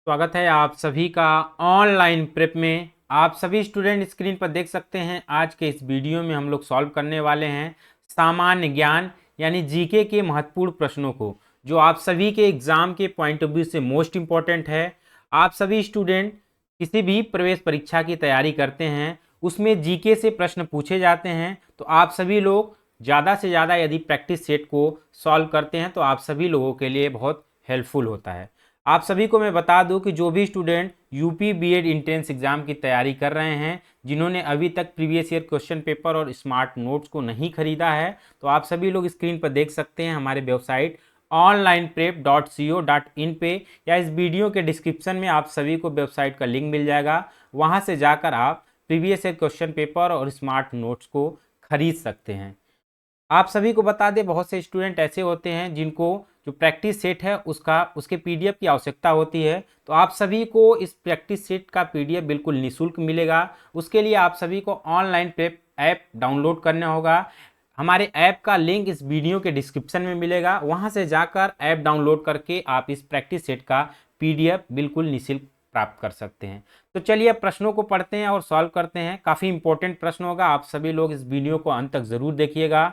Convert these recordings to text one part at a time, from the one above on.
स्वागत है आप सभी का ऑनलाइन प्रेप में। आप सभी स्टूडेंट स्क्रीन पर देख सकते हैं। आज के इस वीडियो में हम लोग सॉल्व करने वाले हैं सामान्य ज्ञान यानी जीके के महत्वपूर्ण प्रश्नों को, जो आप सभी के एग्जाम के पॉइंट ऑफ व्यू से मोस्ट इम्पॉर्टेंट है। आप सभी स्टूडेंट किसी भी प्रवेश परीक्षा की तैयारी करते हैं, उसमें जीके से प्रश्न पूछे जाते हैं, तो आप सभी लोग ज़्यादा से ज़्यादा यदि प्रैक्टिस सेट को सॉल्व करते हैं तो आप सभी लोगों के लिए बहुत हेल्पफुल होता है। आप सभी को मैं बता दूं कि जो भी student UP BEd entrance exam की तैयारी कर रहे हैं, जिन्होंने अभी तक प्रीवियस ईयर क्वेश्चन पेपर और स्मार्ट नोट्स को नहीं खरीदा है, तो आप सभी लोग स्क्रीन पर देख सकते हैं हमारे वेबसाइट onlineprep.co.in पे, या इस वीडियो के डिस्क्रिप्शन में आप सभी को वेबसाइट का लिंक मिल जाएगा। वहां से जाकर आप प्रीवियस ईयर क्वेश्चन पेपर और स्मार्ट नोट्स को खरीद सकते हैं। आप सभी को बता दें, बहुत से स्टूडेंट ऐसे होते हैं जिनको जो प्रैक्टिस सेट है उसके पीडीएफ की आवश्यकता होती है, तो आप सभी को इस प्रैक्टिस सेट का पीडीएफ बिल्कुल निःशुल्क मिलेगा। उसके लिए आप सभी को ऑनलाइन प्रेप ऐप डाउनलोड करना होगा। हमारे ऐप का लिंक इस वीडियो के डिस्क्रिप्शन में मिलेगा, वहां से जाकर ऐप डाउनलोड करके आप इस प्रैक्टिस सेट का पीडीएफ बिल्कुल निःशुल्क प्राप्त कर सकते हैं। तो चलिए अब प्रश्नों को पढ़ते हैं और सॉल्व करते हैं। काफ़ी इंपॉर्टेंट प्रश्न होगा, आप सभी लोग इस वीडियो को अंत तक ज़रूर देखिएगा।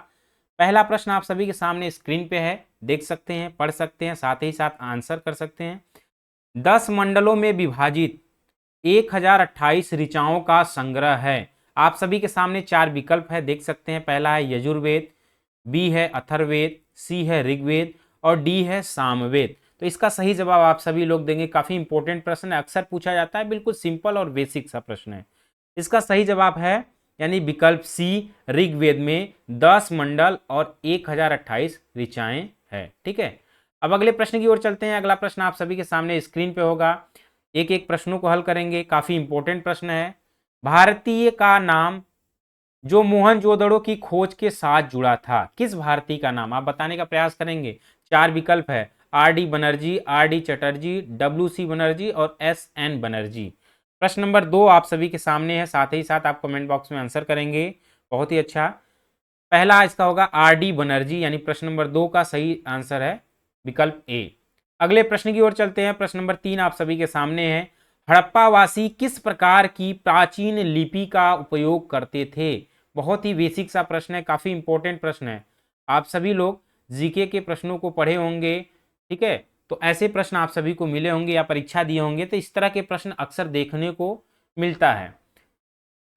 पहला प्रश्न आप सभी के सामने स्क्रीन पे है, देख सकते हैं, पढ़ सकते हैं, साथ ही साथ आंसर कर सकते हैं। 10 मंडलों में विभाजित 1028 ऋचाओं का संग्रह है। आप सभी के सामने 4 विकल्प है, देख सकते हैं। पहला है यजुर्वेद, बी है अथर्ववेद, सी है ऋग्वेद और डी है सामवेद। तो इसका सही जवाब आप सभी लोग देंगे। काफी इंपॉर्टेंट प्रश्न है, अक्सर पूछा जाता है, बिल्कुल सिंपल और बेसिक सा प्रश्न है। इसका सही जवाब है यानी विकल्प सी, ऋग्वेद में 10 मंडल और 1028 ऋचाएं है। ठीक है, अब अगले प्रश्न की ओर चलते हैं। अगला प्रश्न आप सभी के सामने स्क्रीन पे होगा, एक एक प्रश्नों को हल करेंगे। काफी इंपॉर्टेंट प्रश्न है। भारतीय का नाम जो मोहनजोदड़ो की खोज के साथ जुड़ा था, किस भारतीय का नाम आप बताने का प्रयास करेंगे। 4 विकल्प है, R D Banerjee, R D Chatterjee, W C Banerjee और एस एन बनर्जी। प्रश्न नंबर 2 आप सभी के सामने है, साथ ही साथ आप कमेंट बॉक्स में आंसर करेंगे। बहुत ही अच्छा। पहला इसका होगा आर डी बनर्जी, यानी प्रश्न नंबर 2 का सही आंसर है विकल्प ए। अगले प्रश्न की ओर चलते हैं। प्रश्न नंबर 3 आप सभी के सामने है, हड़प्पावासी किस प्रकार की प्राचीन लिपि का उपयोग करते थे। बहुत ही बेसिक सा प्रश्न है, काफी इंपॉर्टेंट प्रश्न है। आप सभी लोग जीके के प्रश्नों को पढ़े होंगे, ठीक है, तो ऐसे प्रश्न आप सभी को मिले होंगे या परीक्षा दिए होंगे, तो इस तरह के प्रश्न अक्सर देखने को मिलता है।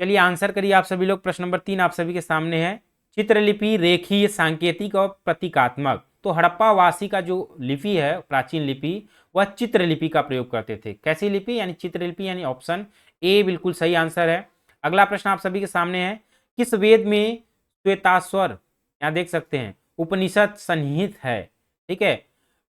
चलिए आंसर करिए आप सभी लोग। प्रश्न नंबर 3 आप सभी के सामने है, चित्रलिपि रेखीय, सांकेतिक और प्रतीकात्मक। तो हड़प्पावासी का जो लिपि है, प्राचीन लिपि, वह चित्रलिपि का प्रयोग करते थे। कैसी लिपि, यानी चित्रलिपि, यानी ऑप्शन ए बिल्कुल सही आंसर है। अगला प्रश्न आप सभी के सामने है, किस वेद में श्वेताश्वर, यहाँ देख सकते हैं, उपनिषद सन्निहित है। ठीक है,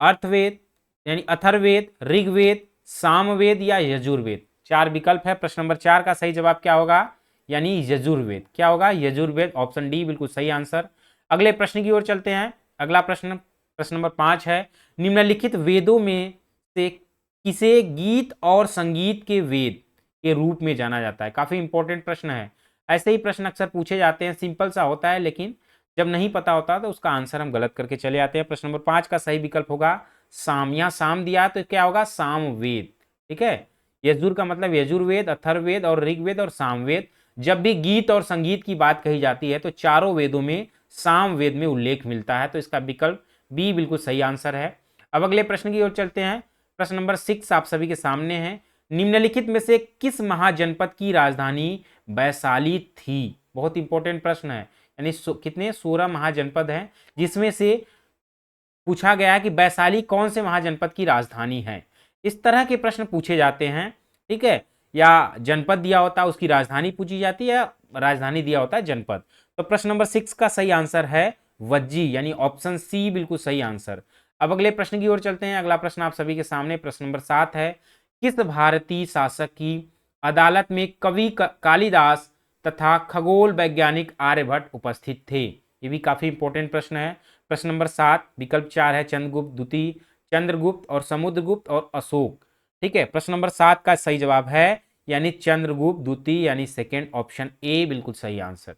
अर्थवेद यानी अथर्ववेद, ऋग्वेद, सामवेद या यजुर्वेद। 4 विकल्प है। प्रश्न नंबर 4 का सही जवाब क्या होगा, यानी यजुर्वेद। क्या होगा, यजुर्वेद, ऑप्शन डी बिल्कुल सही आंसर। अगले प्रश्न की ओर चलते हैं। अगला प्रश्न, प्रश्न नंबर 5 है, निम्नलिखित वेदों में से किसे गीत और संगीत के वेद के रूप में जाना जाता है। काफी इंपॉर्टेंट प्रश्न है। ऐसे ही प्रश्न अक्सर पूछे जाते हैं, सिंपल सा होता है, लेकिन जब नहीं पता होता तो उसका आंसर हम गलत करके चले आते हैं। प्रश्न नंबर 5 का सही विकल्प होगा साम। यहाँ साम दिया तो क्या होगा, सामवेद। ठीक है, यजुर का मतलब यजुर्वेद, अथर्ववेद और ऋग्वेद और सामवेद। जब भी गीत और संगीत की बात कही जाती है तो चारों वेदों में सामवेद में उल्लेख मिलता है, तो इसका विकल्प बी बिल्कुल सही आंसर है। अब अगले प्रश्न की ओर चलते हैं। प्रश्न नंबर 6 आप सभी के सामने है, निम्नलिखित में से किस महाजनपद की राजधानी वैशाली थी। बहुत इंपॉर्टेंट प्रश्न है, यानी कितने 16 महाजनपद हैं, जिसमें से पूछा गया है कि वैशाली कौन से महाजनपद की राजधानी है। इस तरह के प्रश्न पूछे जाते हैं। ठीक है, या जनपद दिया होता है उसकी राजधानी पूछी जाती है, राजधानी दिया होता है जनपद। तो प्रश्न नंबर 6 का सही आंसर है वज्जी, यानी ऑप्शन सी बिल्कुल सही आंसर। अब अगले प्रश्न की ओर चलते हैं। अगला प्रश्न आप सभी के सामने प्रश्न नंबर 7 है, किस भारतीय शासक की अदालत में कवि कालिदास तथा खगोल वैज्ञानिक आर्यभट्ट उपस्थित थे। ये भी काफी इंपॉर्टेंट प्रश्न है। प्रश्न नंबर 7 विकल्प 4 है, चंद्रगुप्त द्वितीय, चंद्रगुप्त और समुद्रगुप्त और अशोक। ठीक है, प्रश्न नंबर 7 का सही जवाब है यानी चंद्रगुप्त द्वितीय, यानी सेकेंड, ऑप्शन ए बिल्कुल सही आंसर।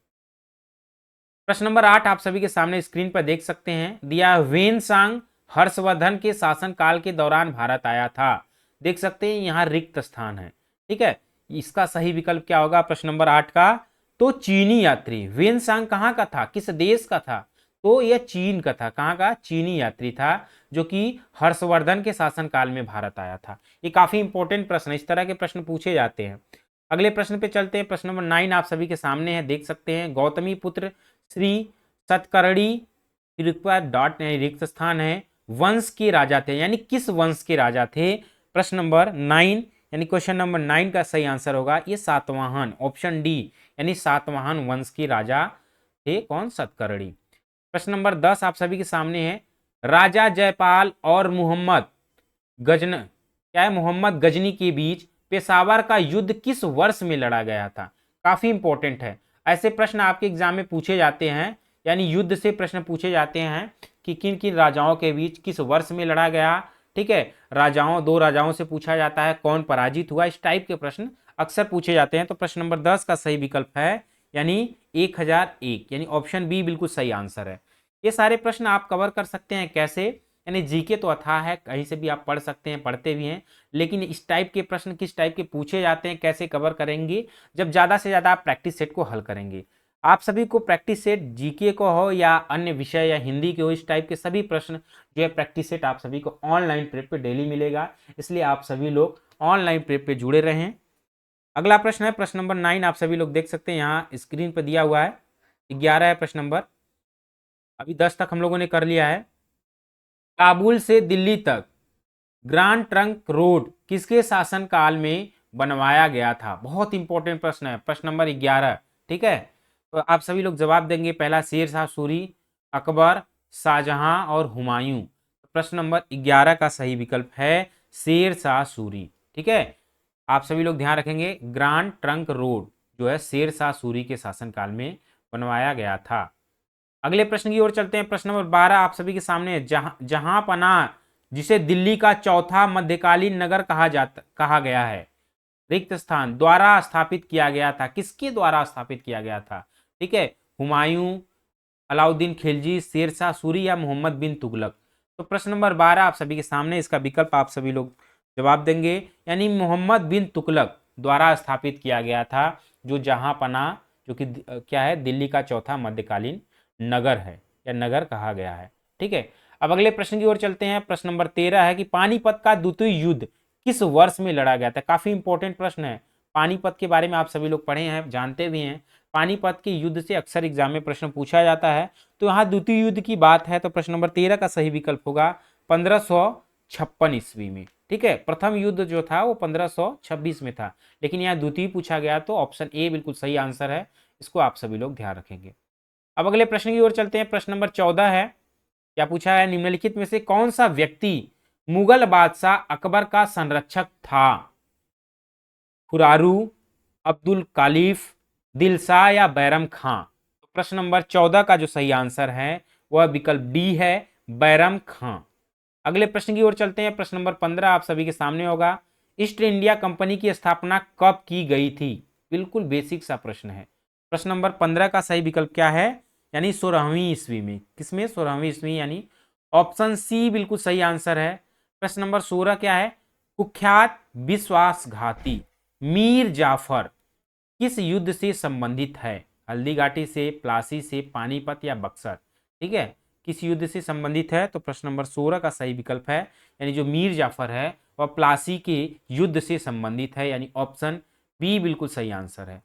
प्रश्न नंबर 8 आप सभी के सामने स्क्रीन पर देख सकते हैं, दिया वेनसांग हर्षवर्धन के शासनकाल के दौरान भारत आया था। देख सकते हैं यहाँ रिक्त स्थान है। ठीक है, इसका सही विकल्प क्या होगा प्रश्न नंबर 8 का? तो चीनी यात्री वेनसांग कहाँ का था, किस देश का था? तो यह चीन का था। कहाँ का? चीनी यात्री था, जो कि हर्षवर्धन के शासनकाल में भारत आया था। ये काफी इंपॉर्टेंट प्रश्न है, इस तरह के प्रश्न पूछे जाते हैं। अगले प्रश्न पे चलते हैं। प्रश्न नंबर 9 आप सभी के सामने है, देख सकते हैं। गौतमी पुत्र श्री सतकर्णी डॉट रिक्त स्थान है, वंश के राजा थे, यानी किस वंश के राजा थे? प्रश्न नंबर 9 यानी क्वेश्चन नंबर 9 का सही आंसर होगा ये सातवाहन, ऑप्शन डी, यानी सातवाहन वंश के राजा थे। कौन? सतकर्णी। प्रश्न नंबर 10 आप सभी के सामने है। राजा जयपाल और मोहम्मद गजनी के बीच पेशावर का युद्ध किस वर्ष में लड़ा गया था? काफी इंपॉर्टेंट है, ऐसे प्रश्न आपके एग्जाम में पूछे जाते हैं, यानी युद्ध से प्रश्न पूछे जाते हैं कि किन किन राजाओं के बीच किस वर्ष में लड़ा गया। ठीक है, दो राजाओं से पूछा जाता है, कौन पराजित हुआ, इस टाइप के प्रश्न अक्सर पूछे जाते हैं। तो प्रश्न नंबर 10 का सही विकल्प है यानी 1001, यानी ऑप्शन बी बिल्कुल सही आंसर है। ये सारे प्रश्न आप कवर कर सकते हैं कैसे? यानी जीके तो अथाह है, कहीं से भी आप पढ़ सकते हैं, पढ़ते भी हैं, लेकिन इस टाइप के प्रश्न किस टाइप के पूछे जाते हैं, कैसे कवर करेंगे? जब ज़्यादा से ज़्यादा आप प्रैक्टिस सेट को हल करेंगे। आप सभी को प्रैक्टिस सेट जीके को हो या अन्य विषय या हिंदी के हो, इस टाइप के सभी प्रश्न जो है प्रैक्टिस सेट आप सभी को ऑनलाइन प्रेप पे डेली मिलेगा, इसलिए आप सभी लोग ऑनलाइन प्रेप पे जुड़े रहें। अगला प्रश्न है प्रश्न नंबर 9, आप सभी लोग देख सकते हैं यहाँ स्क्रीन पर दिया हुआ है। 11 है प्रश्न नंबर, अभी 10 तक हम लोगों ने कर लिया है। काबुल से दिल्ली तक ग्रांड ट्रंक रोड किसके शासनकाल में बनवाया गया था? बहुत इंपॉर्टेंट प्रश्न है, प्रश्न नंबर 11। ठीक है, तो आप सभी लोग जवाब देंगे। पहला शेर शाह सूरी, अकबर, शाहजहां और हुमायूं। प्रश्न नंबर 11 का सही विकल्प है शेर शाह सूरी। ठीक है, आप सभी लोग ध्यान रखेंगे, ग्रांड ट्रंक रोड जो है शेर शाह सूरी के शासनकाल में बनवाया गया था। अगले प्रश्न की ओर चलते हैं। प्रश्न नंबर 12 आप सभी के सामने है। जहां पनाह जिसे दिल्ली का चौथा मध्यकालीन नगर कहा गया है, रिक्त स्थान द्वारा स्थापित किया गया था, किसके द्वारा स्थापित किया गया था? ठीक है, हुमायूं, अलाउद्दीन खिलजी, शेरशाह सूरी या मोहम्मद बिन तुगलक। तो प्रश्न नंबर 12 आप सभी के सामने, इसका विकल्प आप सभी लोग जवाब देंगे, यानी मोहम्मद बिन तुगलक द्वारा स्थापित किया गया था, जो जहां पनाह जो कि क्या है, दिल्ली का चौथा मध्यकालीन नगर है या नगर कहा गया है। ठीक है, अब अगले प्रश्न की ओर चलते हैं। प्रश्न नंबर 13 है कि पानीपत का द्वितीय युद्ध किस वर्ष में लड़ा गया था? काफी इंपॉर्टेंट प्रश्न है, पानीपत के बारे में आप सभी लोग पढ़े हैं, जानते भी हैं। पानीपत के युद्ध से अक्सर एग्जाम में प्रश्न पूछा जाता है, तो यहाँ द्वितीय युद्ध की बात है, तो प्रश्न नंबर 13 का सही विकल्प होगा 1556 ईस्वी में। ठीक है, प्रथम युद्ध जो था वो 1526 में था, लेकिन यहाँ द्वितीय पूछा गया, तो ऑप्शन ए बिल्कुल सही आंसर है, इसको आप सभी लोग ध्यान रखेंगे। अब अगले प्रश्न की ओर चलते हैं। प्रश्न नंबर 14 है, क्या पूछा है? निम्नलिखित में से कौन सा व्यक्ति मुगल बादशाह अकबर का संरक्षक था? खुरारू, अब्दुल कालिफ, दिलशाह या बैरम खां? तो प्रश्न नंबर 14 का जो सही आंसर है वह विकल्प डी है, बैरम खां। अगले प्रश्न की ओर चलते हैं। प्रश्न नंबर 15 आप सभी के सामने होगा। ईस्ट इंडिया कंपनी की स्थापना कब की गई थी? बिल्कुल बेसिक सा प्रश्न है। प्रश्न नंबर 15 का सही विकल्प क्या है? यानी 16वीं ईस्वी में। किसमें? 16वीं ईस्वी, यानी ऑप्शन सी बिल्कुल सही आंसर है। प्रश्न नंबर 16 क्या है? कुख्यात विश्वासघाती मीर जाफर किस युद्ध से संबंधित है? हल्दीघाटी से, प्लासी से, पानीपत या बक्सर? ठीक है, किस युद्ध से संबंधित है? तो प्रश्न नंबर 16 का सही विकल्प है, यानी जो मीर जाफर है वह प्लासी के युद्ध से संबंधित है, यानी ऑप्शन बी बिल्कुल सही आंसर है।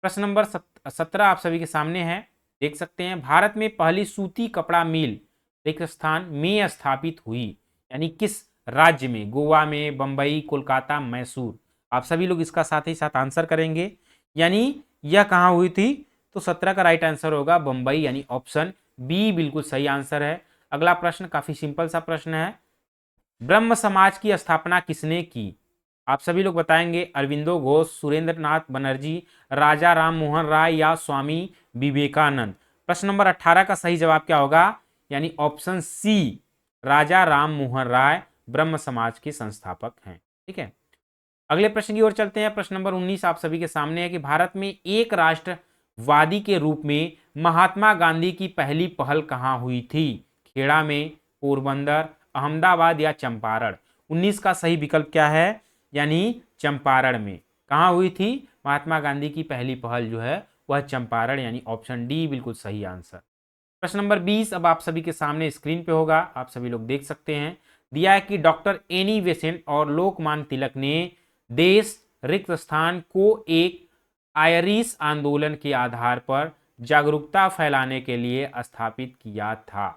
प्रश्न नंबर 17 आप सभी के सामने है, देख सकते हैं। भारत में पहली सूती कपड़ा मिल एक स्थान में स्थापित हुई, यानी किस राज्य में? गोवा में, बंबई, कोलकाता, मैसूर? आप सभी लोग इसका साथ ही साथ आंसर करेंगे, यानी यह कहाँ हुई थी? तो 17 का राइट आंसर होगा बंबई, यानी ऑप्शन बी बिल्कुल सही आंसर है। अगला प्रश्न काफी सिंपल सा प्रश्न है, ब्रह्म समाज की स्थापना किसने की? आप सभी लोग बताएंगे, अरविंदो घोष, सुरेंद्र नाथ बनर्जी, राजा राम मोहन राय या स्वामी विवेकानंद? प्रश्न नंबर 18 का सही जवाब क्या होगा? यानी ऑप्शन सी, राजा राम मोहन राय ब्रह्म समाज के संस्थापक हैं। ठीक है, अगले प्रश्न की ओर चलते हैं। प्रश्न नंबर 19 आप सभी के सामने है कि भारत में एक राष्ट्रवादी के रूप में महात्मा गांधी की पहली पहल कहाँ हुई थी? खेड़ा में, पोरबंदर, अहमदाबाद या चंपारण? 19 का सही विकल्प क्या है, यानी चंपारण में। कहाँ हुई थी, महात्मा गांधी की पहली पहल जो है वह चंपारण, यानी ऑप्शन डी बिल्कुल सही आंसर। प्रश्न नंबर 20 अब आप सभी के सामने स्क्रीन पे होगा, आप सभी लोग देख सकते हैं। दिया है कि डॉक्टर एनी बेसेंट और लोकमान्य तिलक ने देश रिक्त स्थान को एक आयरिश आंदोलन के आधार पर जागरूकता फैलाने के लिए स्थापित किया था।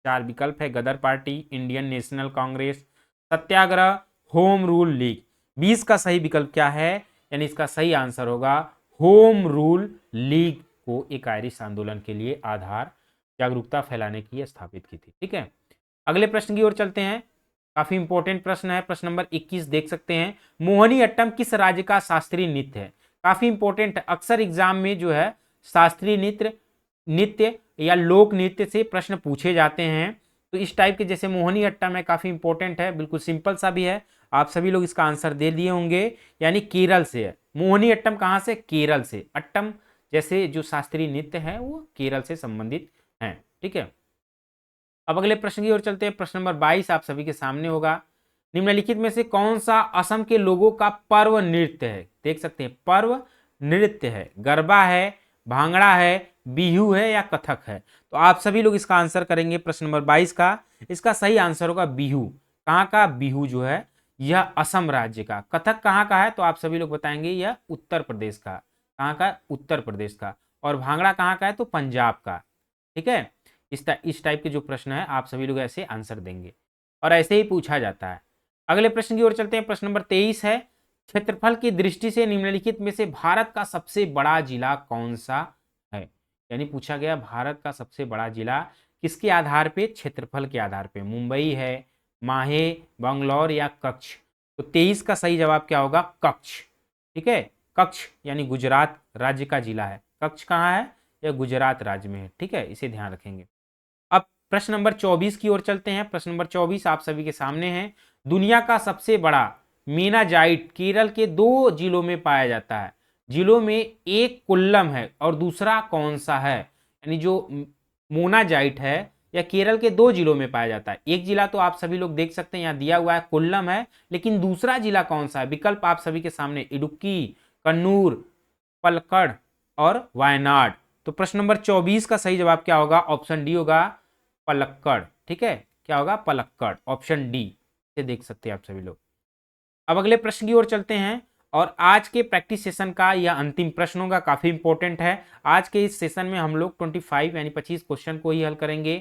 4 विकल्प है, गदर पार्टी, इंडियन नेशनल कांग्रेस, सत्याग्रह, होम रूल लीग। 20 का सही विकल्प क्या है, यानी इसका सही आंसर होगा होम रूल लीग को एक आयरिश आंदोलन के लिए आधार जागरूकता फैलाने के लिए स्थापित की थी। ठीक है, अगले प्रश्न की ओर चलते हैं। काफी इंपॉर्टेंट प्रश्न है, प्रश्न नंबर 21 देख सकते हैं। मोहिनी अट्टम किस राज्य का शास्त्रीय नृत्य है। काफी इंपॉर्टेंट है, अक्सर एग्जाम में जो है शास्त्रीय नृत्य या लोक नृत्य से प्रश्न पूछे जाते हैं। तो इस टाइप के जैसे मोहिनी अट्टम है, काफी इंपॉर्टेंट है, बिल्कुल सिंपल सा भी है, आप सभी लोग इसका आंसर दे दिए होंगे, यानी केरल से है। मोहिनी अट्टम कहाँ से, केरल से। अट्टम जैसे जो शास्त्रीय नृत्य है वो केरल से संबंधित है। ठीक है, अब अगले प्रश्न की ओर चलते हैं। प्रश्न नंबर 22 आप सभी के सामने होगा। निम्नलिखित में से कौन सा असम के लोगों का पर्व नृत्य है। देख सकते हैं, पर्व नृत्य है, गरबा है, भांगड़ा है, बिहू है या कथक है। तो आप सभी लोग इसका आंसर करेंगे प्रश्न नंबर 22 का। इसका सही आंसर होगा बिहू। कहाँ का, बिहू जो है यह असम राज्य का। कथक कहाँ का है, तो आप सभी लोग बताएंगे यह उत्तर प्रदेश का। कहाँ का, उत्तर प्रदेश का। और भांगड़ा कहाँ का है, तो पंजाब का। ठीक है, इस टाइप के जो प्रश्न है आप सभी लोग ऐसे आंसर देंगे और ऐसे ही पूछा जाता है। अगले प्रश्न की ओर चलते हैं। प्रश्न नंबर 23 है, क्षेत्रफल की दृष्टि से निम्नलिखित में से भारत का सबसे बड़ा जिला कौन सा है। यानी पूछा गया भारत का सबसे बड़ा जिला किसके आधार पे, क्षेत्रफल के आधार पे। मुंबई है, माहे, बंगलौर या कच्छ। तो 23 का सही जवाब क्या होगा, कच्छ। ठीक है, कच्छ यानी गुजरात राज्य का जिला है। कच्छ कहाँ है, यह गुजरात राज्य में है। ठीक है, इसे ध्यान रखेंगे। अब प्रश्न नंबर 24 की ओर चलते हैं। प्रश्न नंबर 24 आप सभी के सामने है। दुनिया का सबसे बड़ा मीनाजाइट केरल के 2 जिलों में पाया जाता है। जिलों में एक कोल्लम है और दूसरा कौन सा है। यानी जो मोनाजाइट है यह केरल के 2 जिलों में पाया जाता है। एक जिला तो आप सभी लोग देख सकते हैं, यहाँ दिया हुआ है कोल्लम है, लेकिन दूसरा जिला कौन सा है। विकल्प आप सभी के सामने, इडुक्की, कन्नूर, पलक्कड़ और वायनाड। तो प्रश्न नंबर 24 का सही जवाब क्या होगा, ऑप्शन डी होगा, पलक्कड़। ठीक है, क्या होगा, पलक्कड़, ऑप्शन डी से देख सकते हैं आप सभी लोग। अब अगले प्रश्न की ओर चलते हैं और आज के प्रैक्टिस सेशन का यह अंतिम प्रश्न होगा, काफी इंपॉर्टेंट है। आज के इस सेशन में हम लोग 25 यानी 25 क्वेश्चन को ही हल करेंगे।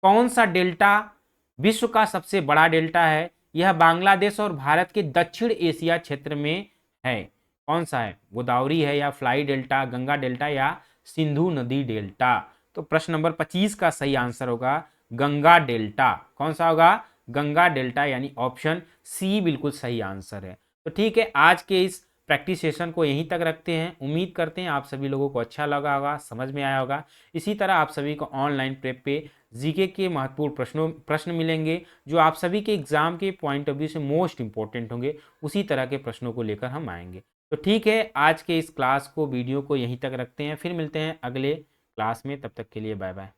कौन सा डेल्टा विश्व का सबसे बड़ा डेल्टा है। यह बांग्लादेश और भारत के दक्षिण एशिया क्षेत्र में है। कौन सा है, गोदावरी है या फ्लाई डेल्टा, गंगा डेल्टा या सिंधु नदी डेल्टा। तो प्रश्न नंबर 25 का सही आंसर होगा गंगा डेल्टा। कौन सा होगा, गंगा डेल्टा, यानी ऑप्शन सी बिल्कुल सही आंसर है। तो ठीक है, आज के इस प्रैक्टिस सेशन को यहीं तक रखते हैं। उम्मीद करते हैं आप सभी लोगों को अच्छा लगा होगा, समझ में आया होगा। इसी तरह आप सभी को ऑनलाइन प्रेप पे जीके के महत्वपूर्ण प्रश्न मिलेंगे जो आप सभी के एग्जाम के पॉइंट ऑफ व्यू से मोस्ट इंपॉर्टेंट होंगे। उसी तरह के प्रश्नों को लेकर हम आएंगे। तो ठीक है, आज के इस क्लास को, वीडियो को यहीं तक रखते हैं। फिर मिलते हैं अगले क्लास में, तब तक के लिए बाय बाय।